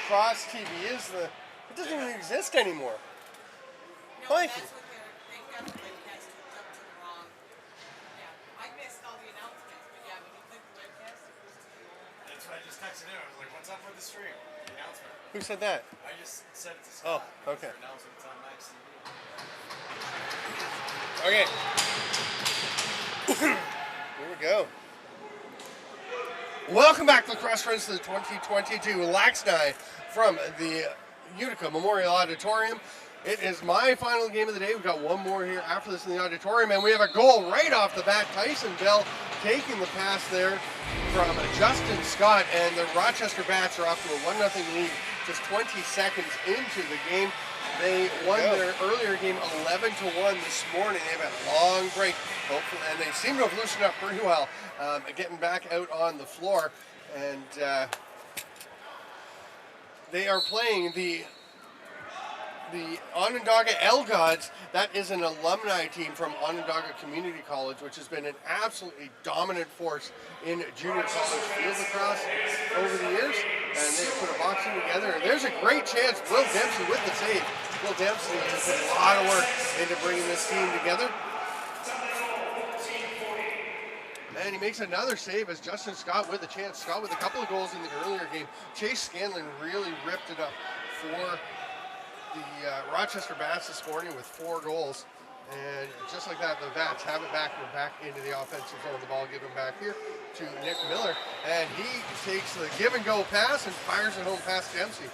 Lacrosse TV is the... It doesn't even exist anymore. No, Thank that's you. what they definitely has hooked up to the wrong. Yeah, I missed all the announcements, but yeah, when you click the webcast, it goes to the old. That's what I just texted him. I was like, what's up with the stream? The announcement. Who said that? I just said it to Scott. Oh, okay. The announcement's on Max TV. Okay. Here we go. Welcome back, lacrosse friends, to the 2022 LAXNAI from the Utica Memorial Auditorium. It is my final game of the day. We've got one more here after this in the auditorium, and we have a goal right off the bat. Tyson Bell taking the pass there from Justin Scott, and the Rochester Bats are off to a 1-0 lead just 20 seconds into the game. They won their earlier game 11-1 this morning. They've had a long break, hopefully, and they seem to have loosened up pretty well, getting back out on the floor. And they are playing the Onondaga LGODS. That is an alumni team from Onondaga Community College, which has been an absolutely dominant force in junior college field lacrosse over the years. And they put a box team together. And there's a great chance. Will Dempsey with the save. Will Dempsey has put a lot of work into bringing this team together. And he makes another save as Justin Scott with a chance. Scott with a couple of goals in the earlier game. Chase Scanlon really ripped it up for the Rochester Bats this morning with 4 goals. And just like that, the Bats have it back. We're back into the offensive zone. The ball given back here to Nick Miller. And he takes the give-and-go pass and fires it home past Dempsey.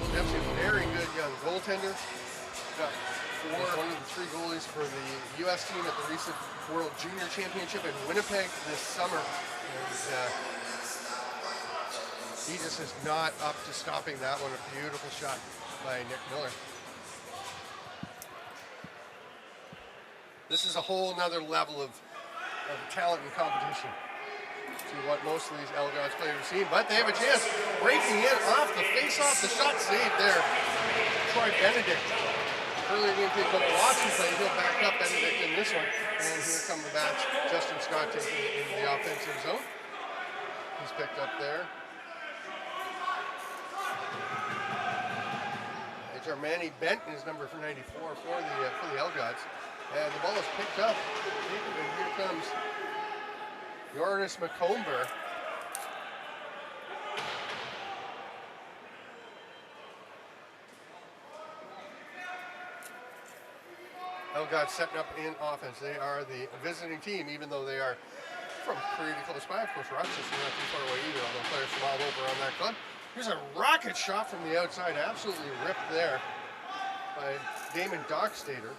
Will Dempsey, a very good young goaltender. Got one of the 3 goalies for the U.S. team at the recent World Junior Championship in Winnipeg this summer. And he just is not up to stopping that one. A beautiful shot by Nick Miller. This is a whole nother level of talent and competition to what most of these LGODS players have seen, but they have a chance. Breaking in off the face-off, the shot saved there. Troy Benedict. Earlier game played Coach Watson played. He'll back up Benedict in this one. And here come the Bats. Justin Scott taking it into the offensive zone. He's picked up there. Manny Benton is number 94 for the LGODS. And the ball is picked up. And here comes Joris McComber. LGODS setting up in offense. They are the visiting team, even though they are from pretty close by. Of course, Rochester not too far away either, although players from all over on that club. Here's a rocket shot from the outside, absolutely ripped there by Damon Dockstader.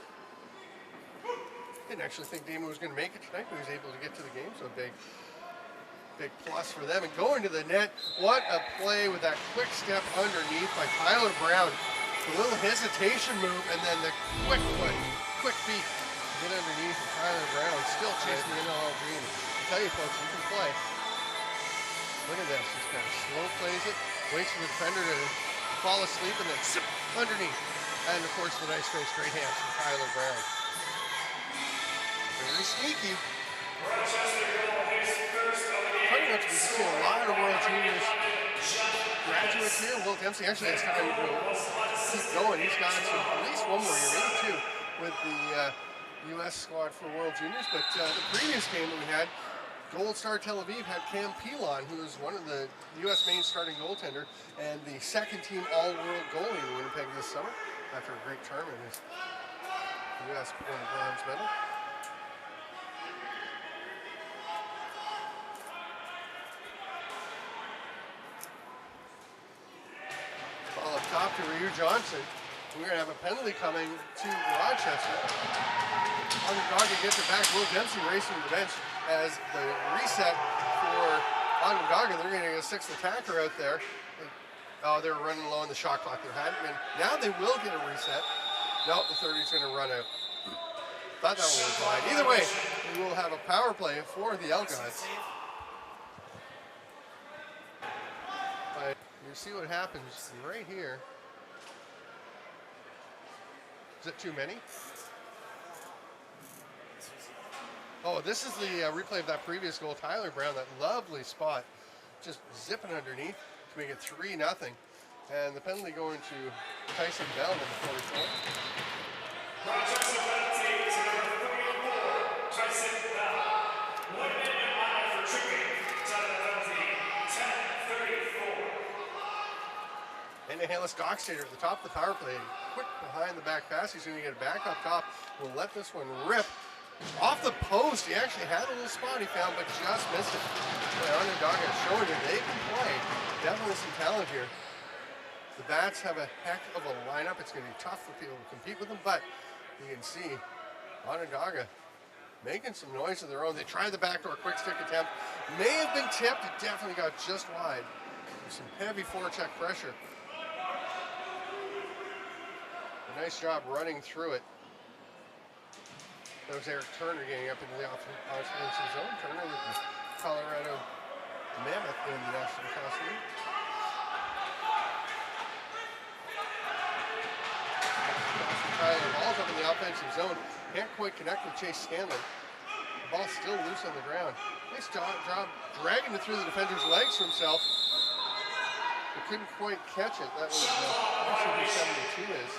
Didn't actually think Damon was going to make it tonight, but he was able to get to the game, so a big plus for them. And going to the net, what a play with that quick step underneath by Tyler Brown. A little hesitation move, and then the quick foot, quick feet. Get underneath, and Tyler Brown still chasing the NLL dream. I tell you folks, you can play. Look at this, just kind of slow plays it, waits for the defender to fall asleep, and then zip underneath. And of course, the nice straight hands from Tyler Brown. Very sneaky. Pretty much we see a lot of World Juniors graduates here. Will Dempsey actually has time to keep going. He's got at least one more year, maybe 2, with the U.S. squad for World Juniors. But the previous game that we had, Gold Star Tel Aviv had Cam Pilon, who is one of the U.S. main starting goaltender and the second-team All-World goalie in Winnipeg this summer after a great term in his U.S. won a bronze medal. Ball up top to Ryu Johnson. We're going to have a penalty coming to Rochester. Onondaga gets it back. Will Dempsey racing to the bench as the reset for Onondaga. They're going to get a 6th attacker out there. Oh, they're running low on the shot clock. There hadn't been. Now they will get a reset. No, the 30's going to run out. Thought that one was wide. Either way, we will have a power play for the LGODS. But you see what happens right here. Is it too many? Oh, this is the replay of that previous goal. Tyler Brown, that lovely spot, just zipping underneath to make it 3-0. And the penalty going to Tyson Bell, number 44. Rochester penalty to number 44, Tyson Bell. 1 minute and minor for tripping. Time penalty, 10:34. And Halis Dockstader at the top of the power play. Quick behind the back pass. He's going to get it back up top. We'll let this one rip. Off the post. He actually had a little spot he found, but just missed it. Onondaga showing you they can play. Definitely some talent here. The Bats have a heck of a lineup. It's going to be tough for people to compete with them, but you can see Onondaga making some noise of their own. They tried the backdoor quick stick attempt. May have been tipped. It definitely got just wide. There's some heavy forecheck pressure. A nice job running through it. That was Eric Turner getting up into the offensive zone. Turner with the Colorado Mammoth in the National Cross League. The ball's up in the offensive zone. Can't quite connect with Chase Scanlon. The ball's still loose on the ground. Nice job dragging it through the defender's legs for himself. But couldn't quite catch it. That was who 72 is.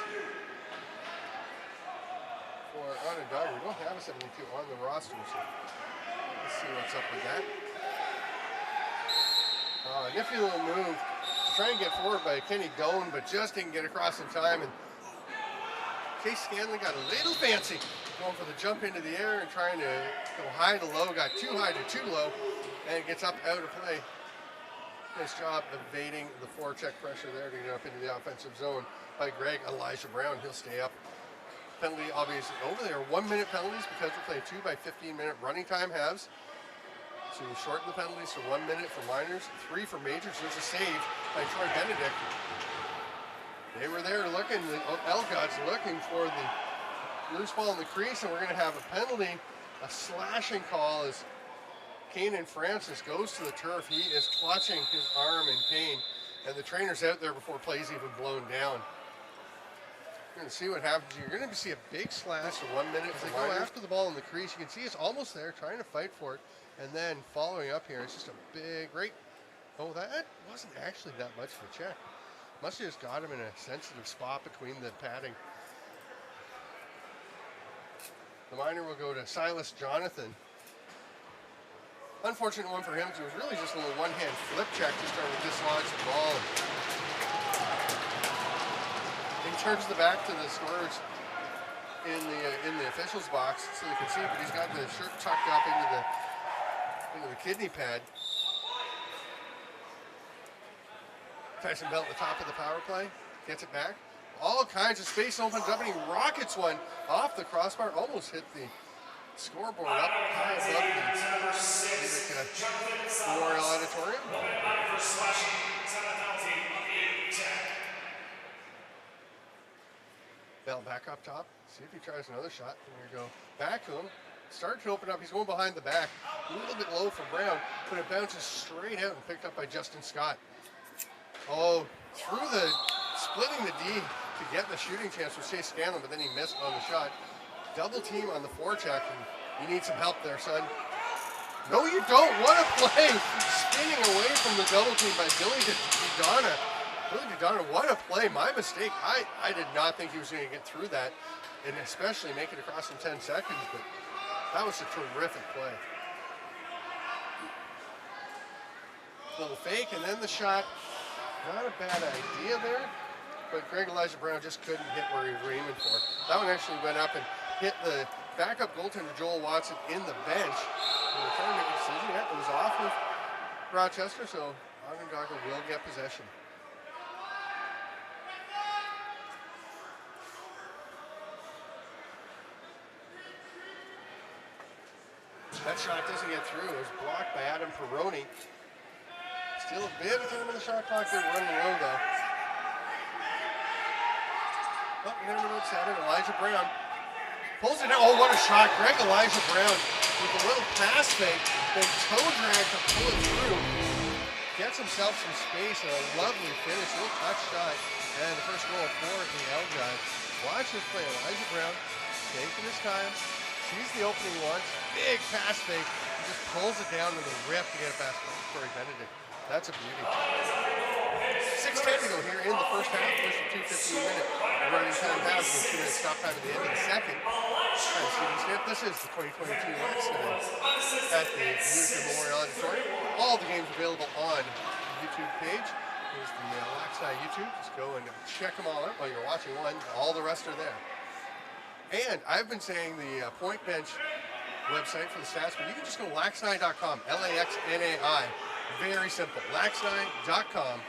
For Onondaga, we don't have a 72 on the roster, so let's see what's up with that. Nifty little move to try and get forward by Kenny Doan, but just didn't get across in time. And Chase Scanlon got a little fancy, going for the jump into the air and trying to go high to low. Got too high to too low, and gets up out of play. Nice job evading the forecheck pressure there to get up into the offensive zone by Greg Elijah Brown. He'll stay up. Penalty obviously over there. 1 minute penalties because we're playing 2 by 15-minute running time halves. So we shorten the penalties to 1 minute for minors, 3 for majors. There's a save by Troy Benedict. They were there looking, the LGODS looking for the loose ball in the crease, and we're going to have a penalty, a slashing call as Kanan Francis goes to the turf. He is clutching his arm in pain, and the trainer's out there before play's even blown down. You're going to see what happens. You're going to see a big slash for 1 minute. As they go after the ball in the crease, you can see it's almost there, trying to fight for it, and then following up here, it's just a big, oh, that wasn't actually that much of a check. Must have just got him in a sensitive spot between the padding. The minor will go to Silas Jonathan. Unfortunate one for him, because it was really just a little one-hand flip check to start to dislodge the ball. He turns the back to the scorers in the officials box so they can see, but he's got the shirt tucked up into the kidney pad. Tyson Bell at the top of the power play, gets it back. All kinds of space opens up, and he rockets one off the crossbar, almost hit the scoreboard up high above the Utica Memorial Auditorium. Bell back up top, see if he tries another shot. There you go, back to him. Started to open up, he's going behind the back. A little bit low for Brown, but it bounces straight out and picked up by Justin Scott. Oh, through the, splitting the D to get the shooting chance was Chase Scanlon, but then he missed on the shot. Double team on the forecheck, and you need some help there, son. No, you don't. What a play! Spinning away from the double team by Billy DeDonna. Billy DeDonna, what a play. My mistake. I did not think he was going to get through that, and especially make it across in 10 seconds, but that was a terrific play. Little fake, and then the shot. Not a bad idea there, but Greg Elijah Brown just couldn't hit where he was aiming for. That one actually went up and hit the backup goaltender Joel Watson in the bench. They were trying to make a decision. Yeah, it was off of Rochester, so Onondaga will get possession. That shot doesn't get through. It was blocked by Adam Perroni. Still a bit of time in the shot clock. They're running low, though. Oh, we got number 7, Elijah Brown. Pulls it out. Oh, what a shot. Greg Elijah Brown with a little pass fake, then toe drag to pull it through. Gets himself some space and a lovely finish. A little touch shot. And the first goal for the LGODS. Watch this play. Elijah Brown taking his time. Sees the opening once. Big pass fake. He just pulls it down to the rip to get it past Corey Benedict. That's a beauty. 6:10 to go here in the first half. First 2:15-minute running time has been 2 minutes stop time at the end of the second. This is the 2022 LAXNAI at the Utica Memorial Auditorium. All the games available on the YouTube page. Here's the LAXNAI YouTube. Just go and check them all out while you're watching one. All the rest are there. And I've been saying the Point Bench website for the stats, but you can just go LAXNAI.com. LAXNAI. Very simple. LAXNAI.com.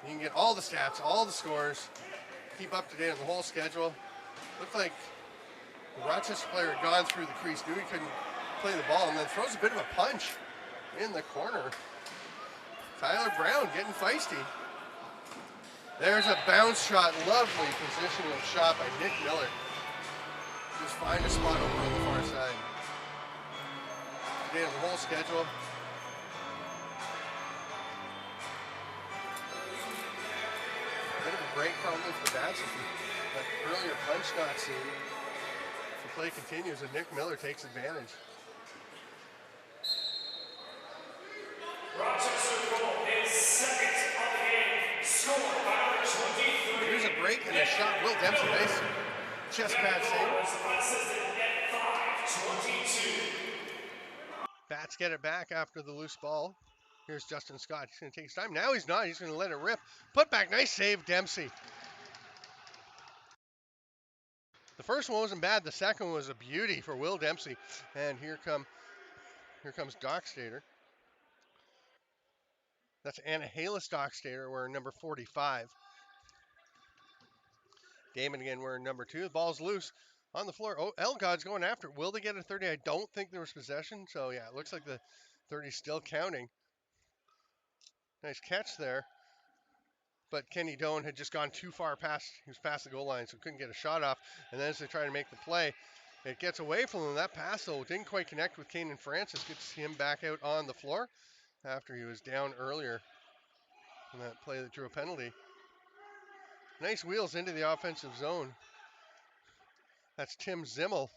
You can get all the stats, all the scores, keep up to date on the whole schedule. Looked like the Rochester player had gone through the crease, knew he couldn't play the ball, and then throws a bit of a punch in the corner. Tyler Brown getting feisty. There's a bounce shot. Lovely positional shot by Nick Miller. Just find a spot over on the far side. Today on the whole schedule. Bit of a break probably for the bats. That earlier punch not seen. The play continues and Nick Miller takes advantage. Rochester goal is second on the game. Scored by 23. Here's a break and a shot. Will Dempsey, nice chest pad save. Bats get it back after the loose ball. Here's Justin Scott. He's going to take his time. Now he's not. He's going to let it rip. Put back. Nice save, Dempsey. The first one wasn't bad. The second one was a beauty for Will Dempsey. And here comes Dockstader. That's Anahalis Dockstader. We're number 45. Damon again, we're number 2. The ball's loose on the floor. Oh, LGODS going after it. Will they get a 30? I don't think there was possession. So, yeah, it looks like the 30's still counting. Nice catch there. But Kenny Doan had just gone too far past. He was past the goal line, so couldn't get a shot off. And then as they try to make the play, it gets away from him. That pass, though, didn't quite connect with Kanan Francis. Gets him back out on the floor after he was down earlier in that play that drew a penalty. Nice wheels into the offensive zone. That's Tim Zimmel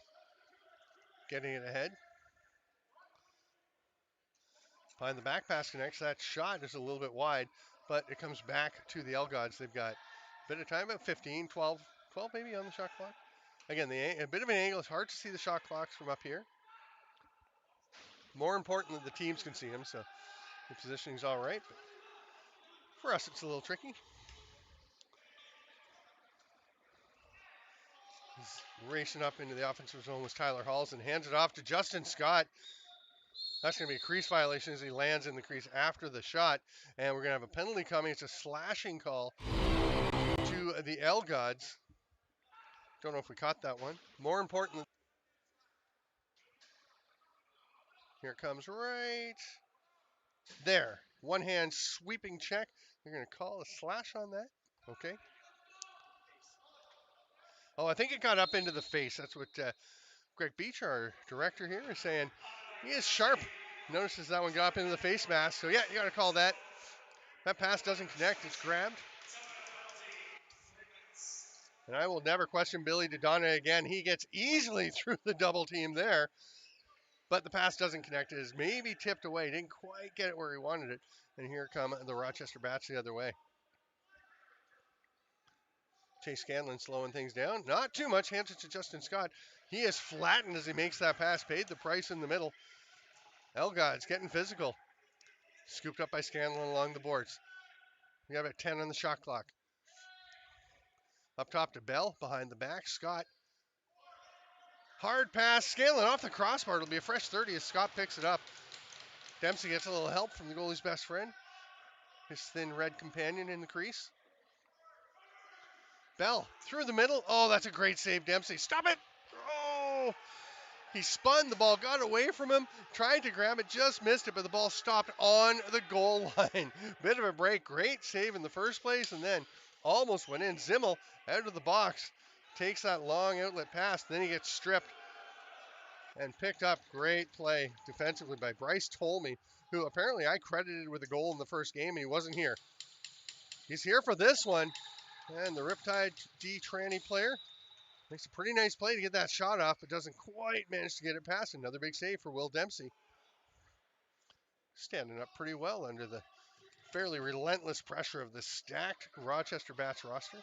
getting it ahead. Behind the back pass connects. That shot is a little bit wide, but it comes back to the LGODS. They've got a bit of time, about 15, 12 maybe on the shot clock. Again, a bit of an angle. It's hard to see the shot clocks from up here. More important that the teams can see them, so the positioning's all right. But for us, it's a little tricky. He's racing up into the offensive zone with Tyler Halls and hands it off to Justin Scott. That's going to be a crease violation as he lands in the crease after the shot. And we're going to have a penalty coming. It's a slashing call to the LGODS. Don't know if we caught that one. More important, here it comes right there. One hand sweeping check. You're going to call a slash on that. Okay. Oh, I think it got up into the face. That's what Greg Beach, our director here, is saying. He is sharp. Notices that one got up into the face mask. So, yeah, you got to call that. That pass doesn't connect. It's grabbed. And I will never question Billy Dodonna again. He gets easily through the double team there. But the pass doesn't connect. It is maybe tipped away. Didn't quite get it where he wanted it. And here come the Rochester Bats the other way. Chase Scanlon slowing things down. Not too much. Hands it to Justin Scott. He is flattened as he makes that pass. Paid the price in the middle. LGODS getting physical. Scooped up by Scanlon along the boards. We got about 10 on the shot clock. Up top to Bell. Behind the back. Scott. Hard pass. Scanlon off the crossbar. It'll be a fresh 30 as Scott picks it up. Dempsey gets a little help from the goalie's best friend. His thin red companion in the crease. Bell through the middle. Oh, that's a great save, Dempsey. Stop it. Oh, he spun. The ball got away from him. Tried to grab it, just missed it, but the ball stopped on the goal line. Bit of a break. Great save in the first place, and then almost went in. Zimmel out of the box. Takes that long outlet pass. Then he gets stripped and picked up. Great play defensively by Bryce Tolmie, who apparently I credited with a goal in the first game, and he wasn't here. He's here for this one. And the Riptide D tranny player makes a pretty nice play to get that shot off, but doesn't quite manage to get it past. Another big save for Will Dempsey. Standing up pretty well under the fairly relentless pressure of the stacked Rochester Bats roster.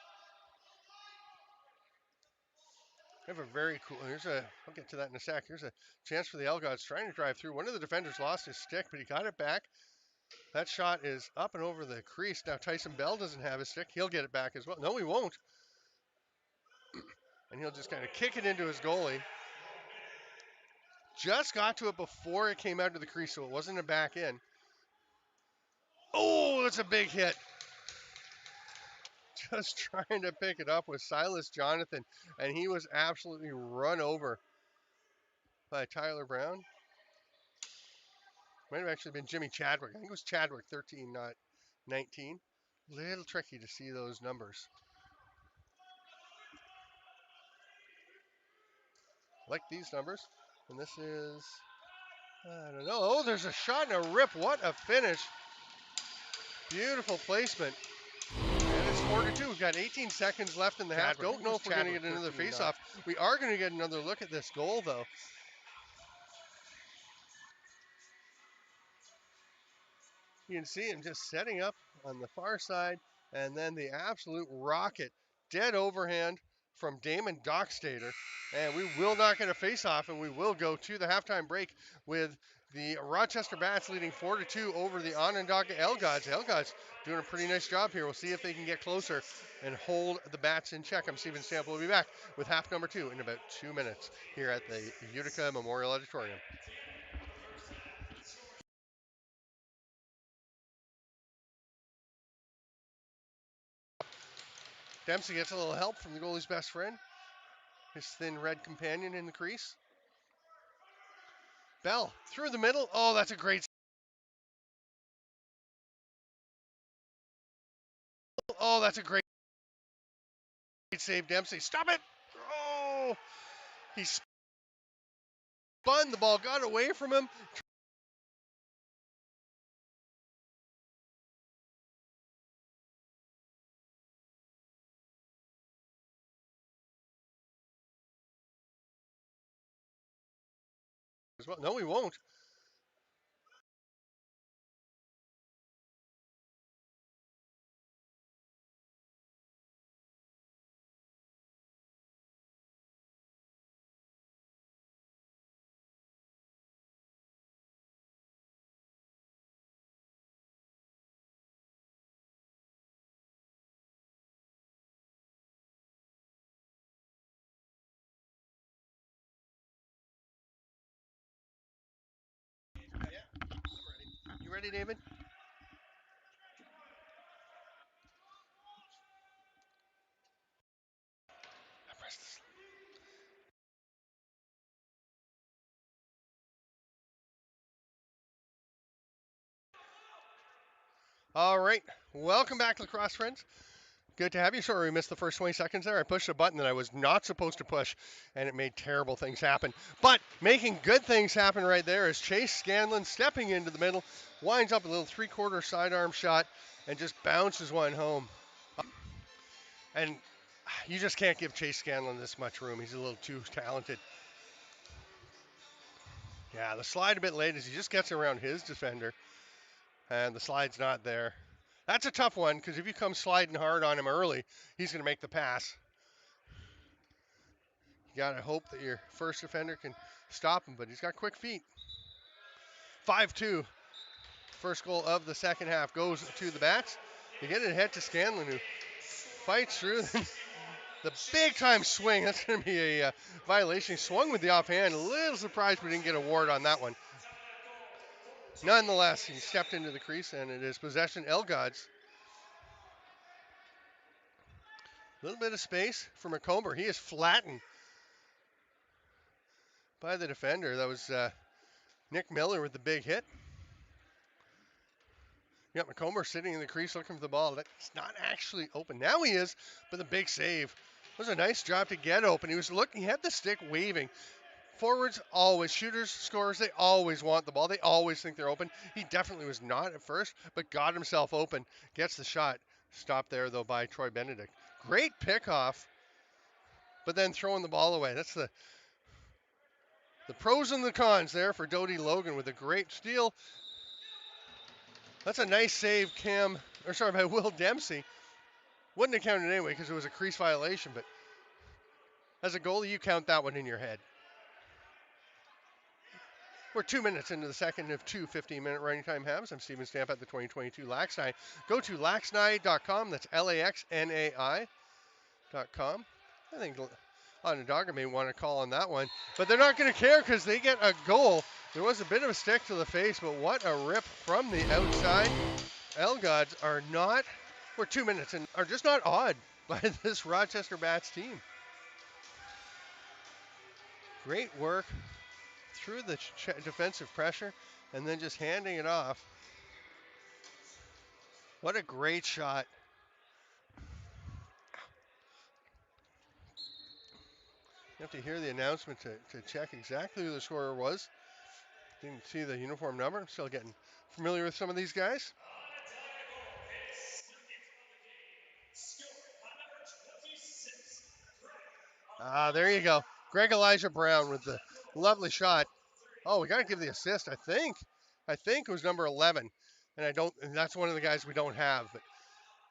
We have a very cool, I'll get to that in a sec. Here's a chance for the LGODS trying to drive through. One of the defenders lost his stick, but he got it back. That shot is up and over the crease. Now Tyson Bell doesn't have his stick. He'll get it back as well. No, he won't. And he'll just kind of kick it into his goalie. Just got to it before it came out of the crease, so it wasn't a back in. Oh, that's a big hit. Just trying to pick it up with Silas Jonathan, and he was absolutely run over by Tyler Brown. Might have actually been Jimmy Chadwick. I think it was Chadwick, 13, not 19. Little tricky to see those numbers. Like these numbers. And this is, I don't know. Oh, there's a shot and a rip. What a finish. Beautiful placement. And it's 4-2. We've got 18 seconds left in the half. Don't know if we're going to get another faceoff. We are going to get another look at this goal, though. You can see him just setting up on the far side, and then the absolute rocket, dead overhand from Damon Dockstader. And we will not get a face-off, and we will go to the halftime break with the Rochester Bats leading 4-2 over the Onondaga LGODS. LGODS doing a pretty nice job here. We'll see if they can get closer and hold the Bats in check. I'm Steven Stample. We'll be back with half number 2 in about 2 minutes here at the Utica Memorial Auditorium. Dempsey gets a little help from the goalie's best friend, his thin red companion in the crease. Bell through the middle. Oh, that's a great. Oh, that's a great save, Dempsey. Stop it! Oh, he spun. The ball got away from him. As well. No, he won't. You ready, David? All right, welcome back, lacrosse friends. Good to have you. Sorry we missed the first 20 seconds there. I pushed a button that I was not supposed to push, and it made terrible things happen. But making good things happen right there is Chase Scanlon stepping into the middle, winds up a little three-quarter sidearm shot, and just bounces one home. And you just can't give Chase Scanlon this much room. He's a little too talented. Yeah, the slide a bit late as he just gets around his defender, and the slide's not there. That's a tough one, because if you come sliding hard on him early, he's going to make the pass. You got to hope that your first defender can stop him, but he's got quick feet. 5-2. First goal of the second half goes to the Bats. They get it ahead to Scanlon, who fights through the big-time swing. That's going to be a violation. He swung with the offhand. A little surprised we didn't get a ward on that one. Nonetheless, he stepped into the crease, and it is possession LGODS. A little bit of space for McComber. He is flattened by the defender. That was Nick Miller with the big hit. You got McComber sitting in the crease looking for the ball. That's not actually open. Now he is, but the big save. It was a nice job to get open. He was looking, he had the stick waving. Forwards always, shooters, scorers, they always want the ball. They always think they're open. He definitely was not at first, but got himself open. Gets the shot. Stopped there, though, by Troy Benedict. Great pickoff, but then throwing the ball away. That's the pros and the cons there for Dodie Logan with a great steal. That's a nice save, by Will Dempsey. Wouldn't have counted anyway because it was a crease violation, but as a goalie, you count that one in your head. We're 2 minutes into the second of two 15-minute running time halves. I'm Steven Stamp at the 2022 LAXNAI. Go to laxnai.com. That's LAXNAI.com. I think Onondaga may want to call on that one, but they're not going to care because they get a goal. There was a bit of a stick to the face, but what a rip from the outside. LGODS are not, we're 2 minutes and are just not awed by this Rochester Bats team. Great work through the defensive pressure and then just handing it off. What a great shot. You have to hear the announcement to check exactly who the scorer was. Didn't see the uniform number. I'm still getting familiar with some of these guys. There you go. Greg Elijah Brown with the lovely shot. Oh, we got to give the assist, I think. I think it was number 11. And that's one of the guys we don't have. But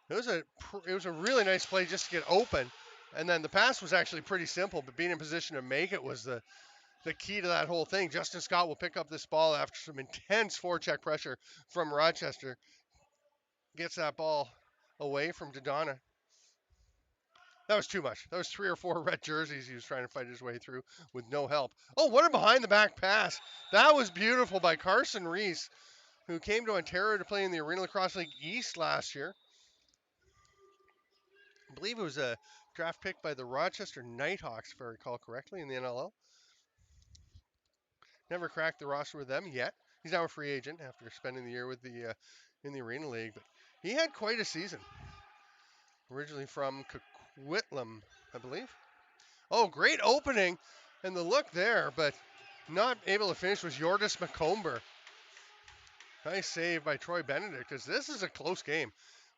it was a really nice play just to get open. And then the pass was actually pretty simple, but being in position to make it was the key to that whole thing. Justin Scott will pick up this ball after some intense forecheck pressure from Rochester. Gets that ball away from Dodonna. That was too much. That was 3 or 4 red jerseys he was trying to fight his way through with no help. Oh, what a behind-the-back pass. That was beautiful by Carson Reese, who came to Ontario to play in the Arena Lacrosse League East last year. I believe it was a draft pick by the Rochester Nighthawks, if I recall correctly, in the NLL. Never cracked the roster with them yet. He's now a free agent after spending the year with in the Arena League. But he had quite a season. Originally from Coquitlam, I believe. Oh, great opening. And the look there, but not able to finish was Yordis McComber. Nice save by Troy Benedict, as this is a close game.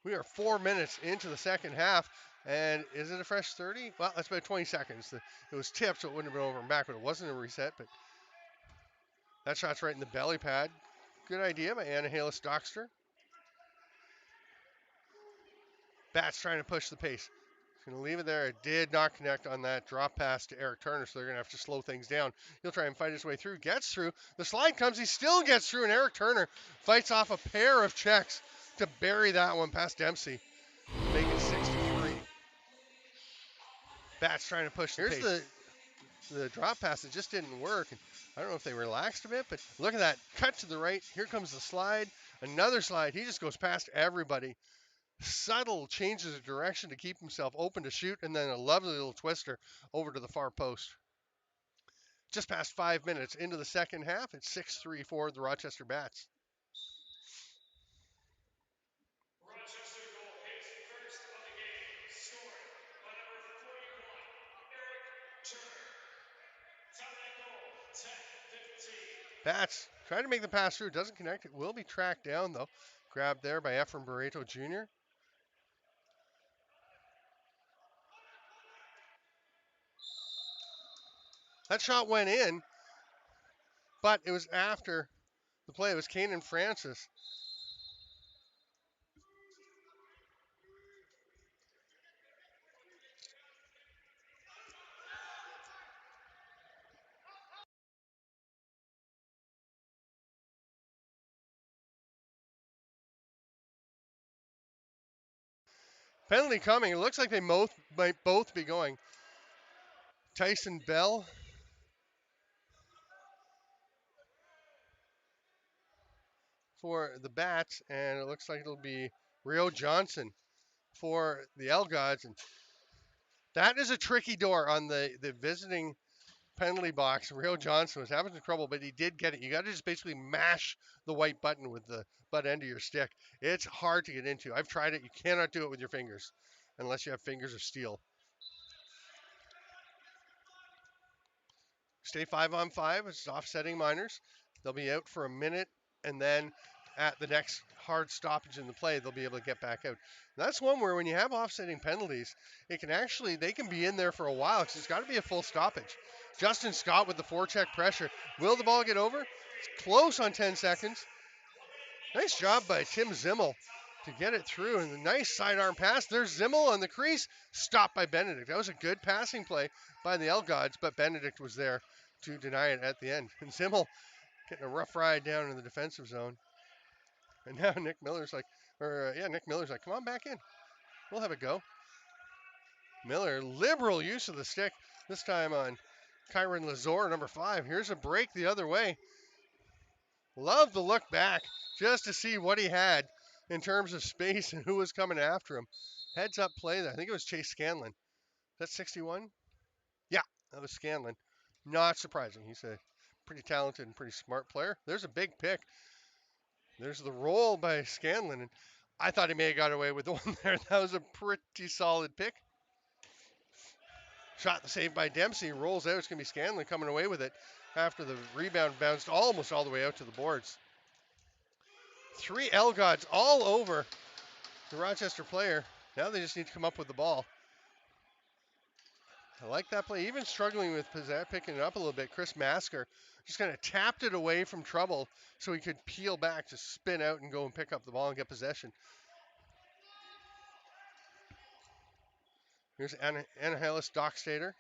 We are 4 minutes into the second half. And is it a fresh 30? Well, that's about 20 seconds. It was tipped, so it wouldn't have been over and back, but it wasn't a reset. But that shot's right in the belly pad. Good idea by Annahalis Dockster. Bats trying to push the pace. Going to leave it there. It did not connect on that drop pass to Eric Turner, so they're going to have to slow things down. He'll try and fight his way through. Gets through. The slide comes. He still gets through, and Eric Turner fights off a pair of checks to bury that one past Dempsey. Make it 6-3. Bats trying to push the pace. Here's the drop pass. It just didn't work. And I don't know if they relaxed a bit, but look at that. Cut to the right. Here comes the slide. Another slide. He just goes past everybody. Subtle changes of direction to keep himself open to shoot, and then a lovely little twister over to the far post. Just past 5 minutes into the second half, it's 6-3 for the Rochester Bats. Rochester goal hits first of the game, scored by number 41, Eric Turner. Time that goal, 10-15. Bats trying to make the pass through, doesn't connect. It will be tracked down though. Grabbed there by Efren Barreto Jr. That shot went in, but it was after the play. It was Kanan Francis. Penalty coming. It looks like they might both be going. Tyson Bell for the Bats, and it looks like it'll be Rio Johnson for the LGODS. And that is a tricky door on the visiting penalty box. Rio Johnson was having some trouble, but he did get it. You got to just basically mash the white button with the butt end of your stick. It's hard to get into. I've tried it. You cannot do it with your fingers unless you have fingers of steel. Stay 5-on-5. It's offsetting minors. They'll be out for a minute, and then at the next hard stoppage in the play, they'll be able to get back out. And that's one where when you have offsetting penalties, they can be in there for a while because it's got to be a full stoppage. Justin Scott with the forecheck pressure. Will the ball get over? It's close on 10 seconds. Nice job by Tim Zimmel to get it through, and a nice sidearm pass. There's Zimmel on the crease, stopped by Benedict. That was a good passing play by the LGODS, but Benedict was there to deny it at the end. And Zimmel getting a rough ride down in the defensive zone. And now Nick Miller's like, come on back in. We'll have a go. Miller, liberal use of the stick, this time on Kyron Lazor, number 5. Here's a break the other way. Love the look back just to see what he had in terms of space and who was coming after him. Heads up play there. I think it was Chase Scanlon. Is that 61? Yeah, that was Scanlon. Not surprising. He's a pretty talented and pretty smart player. There's a big pick. There's the roll by Scanlon, and I thought he may have got away with the one there. That was a pretty solid pick. Shot saved by Dempsey. Rolls out. It's going to be Scanlon coming away with it after the rebound bounced almost all the way out to the boards. 3 LGODS all over the Rochester player. Now they just need to come up with the ball. I like that play. Even struggling with Pizzat, picking it up a little bit. Chris Masker just kind of tapped it away from trouble so he could peel back to spin out and go and pick up the ball and get possession. Here's Anahelis Dockstader.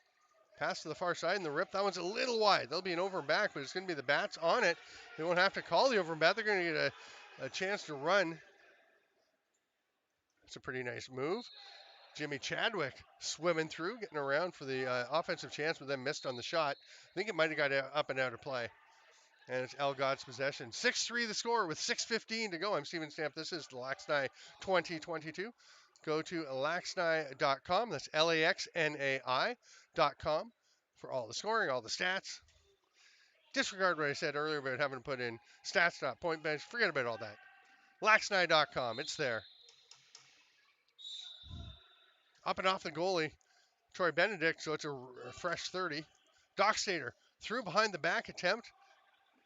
Pass to the far side and the rip. That one's a little wide. There'll be an over and back, but it's going to be the Bats on it. They won't have to call the over and back. They're going to get a chance to run. It's a pretty nice move. Jimmy Chadwick swimming through, getting around for the offensive chance, but then missed on the shot. I think it might have got up and out of play. And it's LGOD's possession. 6-3 the score with 6:15 to go. I'm Steven Stamp. This is the LAXNAI 2022. Go to laxnai.com. That's LAXNAI.com for all the scoring, all the stats. Disregard what I said earlier about having to put in stats.pointbench. Forget about all that. laxnai.com. It's there. Up and off the goalie, Troy Benedict, so it's a fresh 30. Dockstader through behind the back attempt.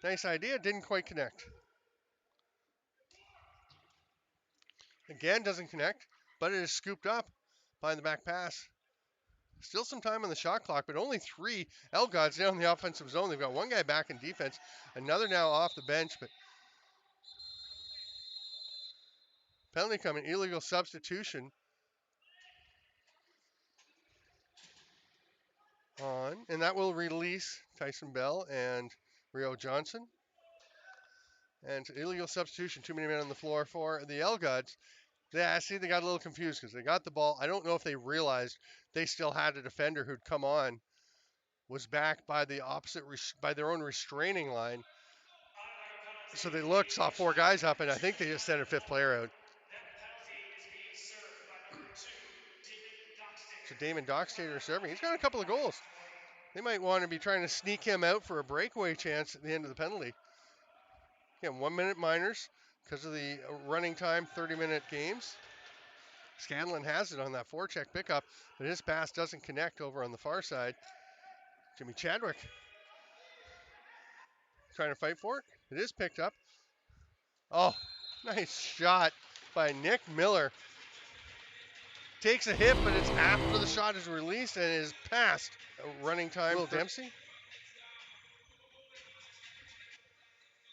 Nice idea, didn't quite connect. Again, doesn't connect, but it is scooped up behind the back pass. Still some time on the shot clock, but only 3 LGODS down in the offensive zone. They've got one guy back in defense, another now off the bench, but penalty coming, illegal substitution on, and that will release Tyson Bell and Rio Johnson. And illegal substitution, too many men on the floor for the LGODS. Yeah, see, they got a little confused because they got the ball. I don't know if they realized they still had a defender who'd come on, was back by the opposite, by their own restraining line. So they looked, saw 4 guys up, and I think they just sent a 5th player out. So Damon Dockstader serving. He's got a couple of goals. They might want to be trying to sneak him out for a breakaway chance at the end of the penalty. Again, 1 minute minors because of the running time, 30-minute games. Scanlon has it on that forecheck pickup, but his pass doesn't connect over on the far side. Jimmy Chadwick trying to fight for it. It is picked up. Oh, nice shot by Nick Miller. Takes a hit, but it's after the shot is released and is past running time. Will Dempsey.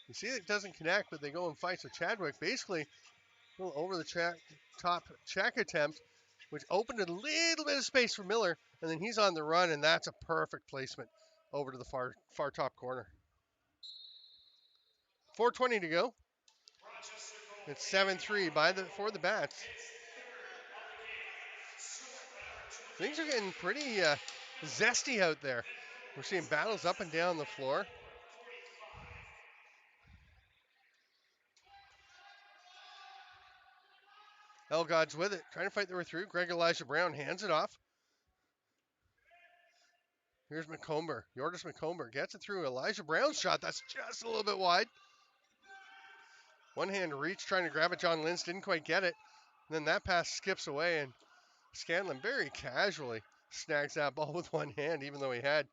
You see it doesn't connect, but they go and fight. So Chadwick basically a little over the top check attempt, which opened a little bit of space for Miller, and then he's on the run, and that's a perfect placement over to the far top corner. 4:20 to go. It's 7-3 for the Bats. Things are getting pretty zesty out there. We're seeing battles up and down the floor. LGODS with it, trying to fight their way through. Greg Elijah Brown hands it off. Here's McComber. Yordis McComber gets it through. Elijah Brown's shot. That's just a little bit wide. One hand reach, trying to grab it. John Lins didn't quite get it. And then that pass skips away, and Scanlon very casually snags that ball with one hand, even though he had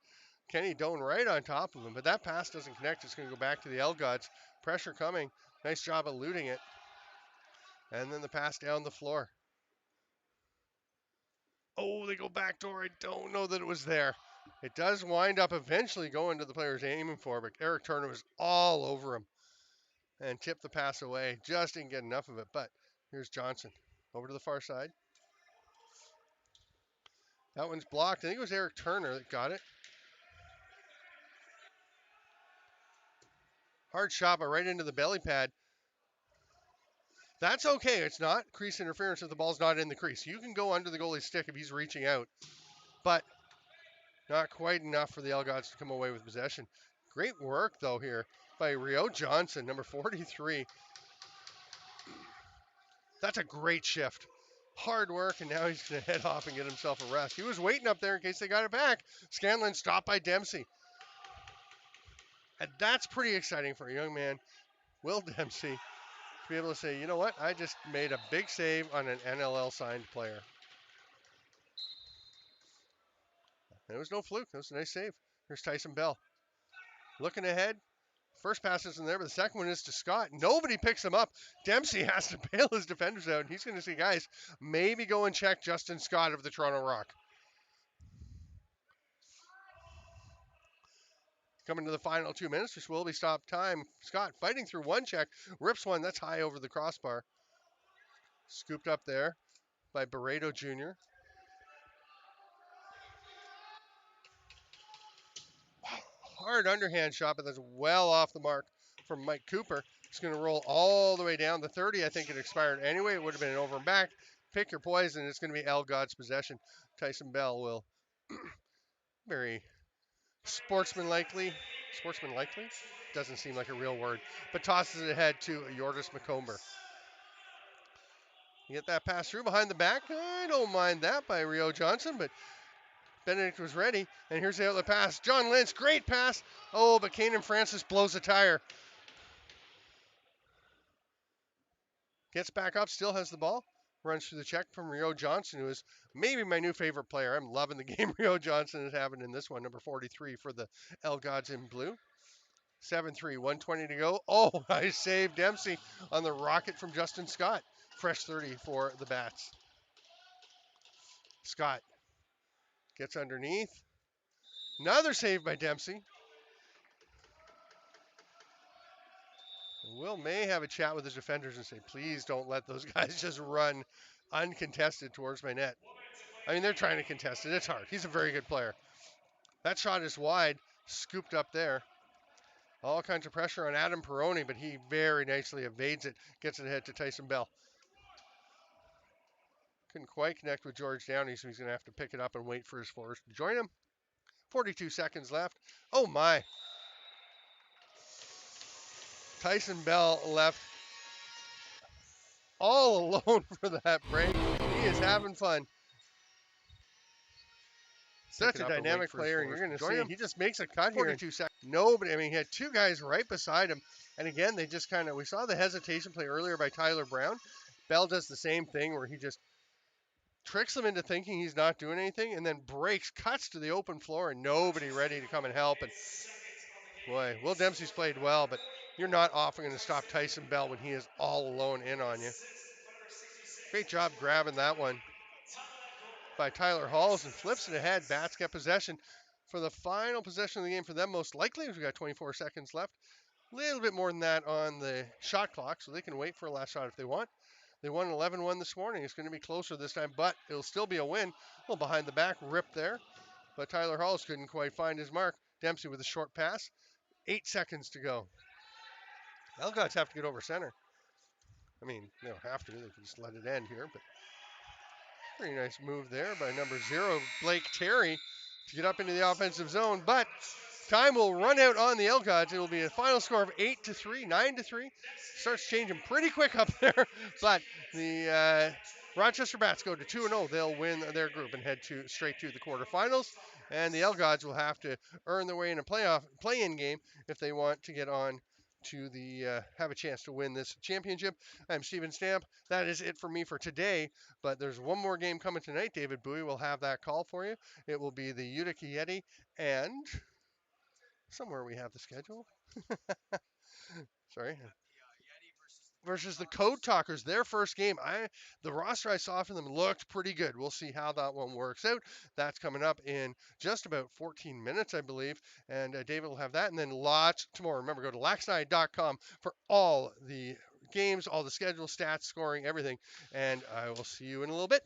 Kenny Doan right on top of him. But that pass doesn't connect. It's going to go back to the LGODS. Pressure coming. Nice job eluding it. And then the pass down the floor. Oh, they go backdoor. I don't know that it was there. It does wind up eventually going to the players aiming for, but Eric Turner was all over him. and tipped the pass away. Just didn't get enough of it. But here's Johnson over to the far side. That one's blocked. I think it was Eric Turner that got it. Hard shot, but right into the belly pad. That's okay. It's not crease interference if the ball's not in the crease. You can go under the goalie's stick if he's reaching out. But not quite enough for the LGODS to come away with possession. Great work, though, here by Rio Johnson, number 43. That's a great shift. Hard work, and now he's going to head off and get himself a rest. He was waiting up there in case they got it back. Scanlon stopped by Dempsey. And that's pretty exciting for a young man, Will Dempsey, to be able to say, you know what, I just made a big save on an NLL-signed player. There was no fluke. That was a nice save. Here's Tyson Bell. Looking ahead. First pass isn't there, but the second one is to Scott. Nobody picks him up. Dempsey has to bail his defenders out, and he's going to say, guys, maybe go and check Justin Scott of the Toronto Rock. Coming to the final 2 minutes, which will be stop time. Scott fighting through one check, rips one. That's high over the crossbar. Scooped up there by Barreto Jr. Hard underhand shot, but that's well off the mark from Mike Cooper. It's going to roll all the way down the 30. I think it expired anyway. It would have been an over and back. Pick your poison. It's going to be LGODS possession. Tyson Bell will very sportsmanlikely doesn't seem like a real word, but tosses it ahead to Yordis McComber. You get that pass through behind the back. I don't mind that by Rio Johnson, but Benedict was ready, and here's the outlet pass. John Lynch, great pass. Oh, but Kanan Francis blows a tire. Gets back up, still has the ball. Runs through the check from Rio Johnson, who is maybe my new favorite player. I'm loving the game Rio Johnson is having in this one, number 43 for the LGODS in blue. 7-3, 120 to go. Oh, nice save, Dempsey on the rocket from Justin Scott. Fresh 30 for the Bats. Scott gets underneath. Another save by Dempsey. Will may have a chat with his defenders and say, please don't let those guys just run uncontested towards my net. I mean, they're trying to contest it. It's hard. He's a very good player. That shot is wide, scooped up there. All kinds of pressure on Adam Peroni, but he very nicely evades it, gets it ahead to Tyson Bell. Couldn't quite connect with George Downey, so he's going to have to pick it up and wait for his forwards to join him. 42 seconds left. Oh, my. Tyson Bell left all alone for that break. He is having fun. Such a dynamic player, and you're going to see he just makes a cut here in 2 seconds. Nobody, I mean, he had two guys right beside him. And again, they just kind of, we saw the hesitation play earlier by Tyler Brown. Bell does the same thing where he just tricks them into thinking he's not doing anything and then breaks, cuts to the open floor, and nobody ready to come and help. And boy, Will Dempsey's played well, but you're not often going to stop Tyson Bell when he is all alone in on you. Great job grabbing that one by Tyler Halls and flips it ahead. Bats get possession for the final possession of the game for them, most likely. We've got 24 seconds left. A little bit more than that on the shot clock, so they can wait for a last shot if they want. They won 11-1 this morning. It's going to be closer this time, but it'll still be a win. A little behind the back rip there, but Tyler Halls couldn't quite find his mark. Dempsey with a short pass. 8 seconds to go. LGODS have to get over center. I mean, they don't have to. They can just let it end here, but pretty nice move there by number 0, Blake Terry, to get up into the offensive zone. But time will run out on the LGODS. It will be a final score of 8-3, 9-3. Starts changing pretty quick up there. But the Rochester Bats go to 2-0. They'll win their group and head straight to the quarterfinals. And the LGODS will have to earn their way in a play-in game if they want to get on to the have a chance to win this championship. I'm Steven Stamp. That is it for me for today, but there's one more game coming tonight. David Bowie will have that call for you. It will be the Utica Yeti, and somewhere we have the schedule. Sorry. versus the Code Talkers, their first game. The roster I saw from them looked pretty good. We'll see how that one works out. That's coming up in just about 14 minutes, I believe. And David will have that, and then lots tomorrow. Remember, go to LAXNAI.com for all the games, all the schedule, stats, scoring, everything. And I will see you in a little bit.